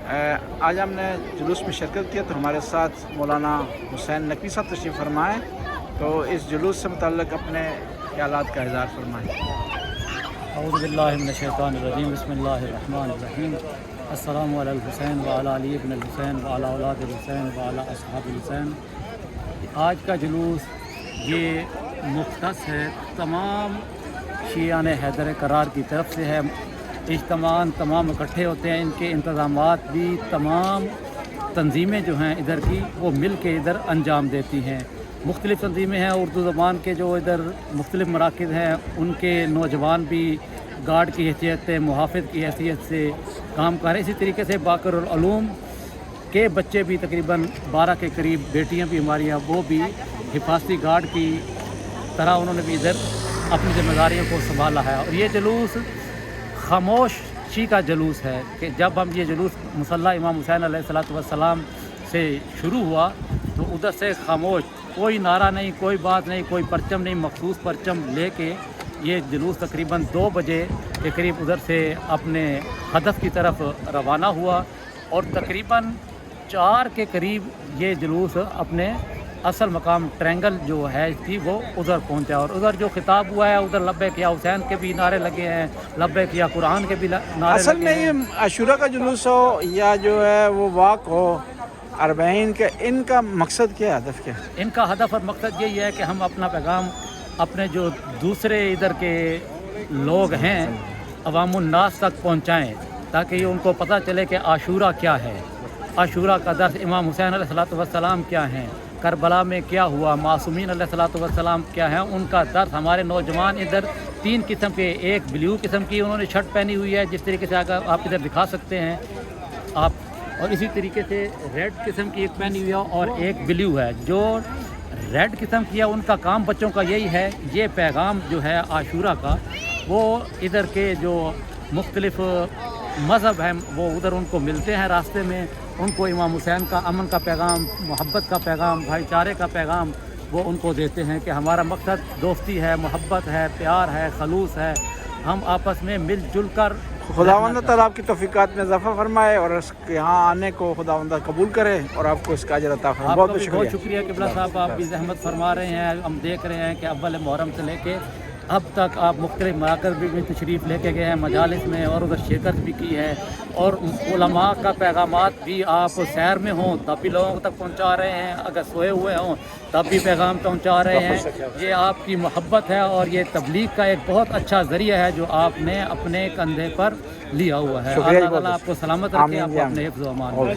آج ہم نے جلوس میں شرکت کیا تو ہمارے ساتھ مولانا حسین نقوی صاحب تشریف فرمائے، تو اس جلوس سے متعلق اپنے خیالات کا اظہار فرمائیں۔ اعوذ باللہ من الشیطان الرجیم، بسم اللہ الرحمن الرحیم۔ السلام علی الحسین وعلی علی ابن الحسین وعلی اولاد الحسین وعلی اصحاب الحسین۔ آج کا جلوس یہ مختص ہے، تمام شیعان حیدر کرار کی طرف سے ہے۔ اجتماع تمام اکٹھے ہوتے ہیں، ان کے انتظامات بھی تمام تنظیمیں جو ہیں ادھر کی وہ مل کے ادھر انجام دیتی ہیں۔ مختلف تنظیمیں ہیں، اردو زبان کے جو ادھر مختلف مراکز ہیں ان کے نوجوان بھی گارڈ کی حیثیت سے، محافظ کی حیثیت سے کام کر رہے ہیں۔ اسی طریقے سے باقر العلوم کے بچے بھی تقریباً 12 کے قریب بیٹیاں بھی ہماری ہیں، وہ بھی حفاظتی گارڈ کی طرح انہوں نے بھی ادھر اپنی ذمہ داریوں کو سنبھالا ہے۔ اور یہ جلوس خاموشی کا جلوس ہے کہ جب ہم یہ جلوس مصلی امام حسین علیہ السلام سے شروع ہوا تو ادھر سے خاموش، کوئی نعرہ نہیں، کوئی بات نہیں، کوئی پرچم نہیں، مخصوص پرچم لے کے یہ جلوس تقریباً 2 بجے کے قریب ادھر سے اپنے ہدف کی طرف روانہ ہوا اور تقریباً 4 کے قریب یہ جلوس اپنے اصل مقام ٹرینگل جو ہے تھی وہ ادھر پہنچا، اور ادھر جو خطاب ہوا ہے ادھر لبیک یا حسین کے بھی نعرے لگے ہیں، لبیک یا قرآن کے بھی نعرے اصل لگے میں ہیں۔ یہ عاشورہ کا جلوس ہو یا جو ہے وہ واک ہو اربعین کا، ان کا مقصد کیا ہے، ہدف کیا ہے؟ ان کا ہدف اور مقصد یہی ہے کہ ہم اپنا پیغام اپنے جو دوسرے ادھر کے لوگ ہیں عوام الناس تک پہنچائیں، تاکہ ان کو پتہ چلے کہ عاشورہ کیا ہے، عاشورہ کا درس امام حسین علیہ السلام کیا ہیں، کربلا میں کیا ہوا، معصومین علیہ السلام کیا ہیں، ان کا درس ہمارے نوجوان ادھر 3 قسم کے، ایک بلیو قسم کی انہوں نے شرٹ پہنی ہوئی ہے جس طریقے سے اگر آپ ادھر دکھا سکتے ہیں آپ، اور اسی طریقے سے ریڈ قسم کی ایک پہنی ہوئی ہے اور ایک بلیو ہے۔ جو ریڈ قسم کی ہے ان کا کام بچوں کا یہی ہے، یہ پیغام جو ہے عاشورہ کا وہ ادھر کے جو مختلف مذہب ہیں وہ ادھر ان کو ملتے ہیں راستے میں، ان کو امام حسین کا امن کا پیغام، محبت کا پیغام، بھائی چارے کا پیغام وہ ان کو دیتے ہیں کہ ہمارا مقصد دوستی ہے، محبت ہے، پیار ہے، خلوص ہے، ہم آپس میں مل جل کر خداوند تعالیٰ آپ کی توفیقات میں اضافہ فرمائے اور اس کے یہاں آنے کو خداوند قبول کرے اور آپ کو اس کا اجر عطا فرمائے۔ آپ بہت کا بہت بھی شکریہ۔ بہت شکریہ قبلہ صاحب، آپ بھی زحمت فرما رہے ہیں۔ ہم دیکھ رہے ہیں کہ اول محرم سے لے کے اب تک آپ مختلف مراکز بھی تشریف لے کے گئے ہیں، مجالس میں، اور ادھر شرکت بھی کی ہے، اور علماء کا پیغامات بھی آپ سیر میں ہوں تب بھی لوگوں تک پہنچا رہے ہیں، اگر سوئے ہوئے ہوں تب بھی پیغام پہنچا رہے ہیں۔ یہ آپ کی محبت ہے اور یہ تبلیغ کا ایک بہت اچھا ذریعہ ہے جو آپ نے اپنے کندھے پر لیا ہوا ہے۔ اللہ تعالیٰ آپ کو سلامت رکھے، آپ کو اپنے حفظ و امان میں۔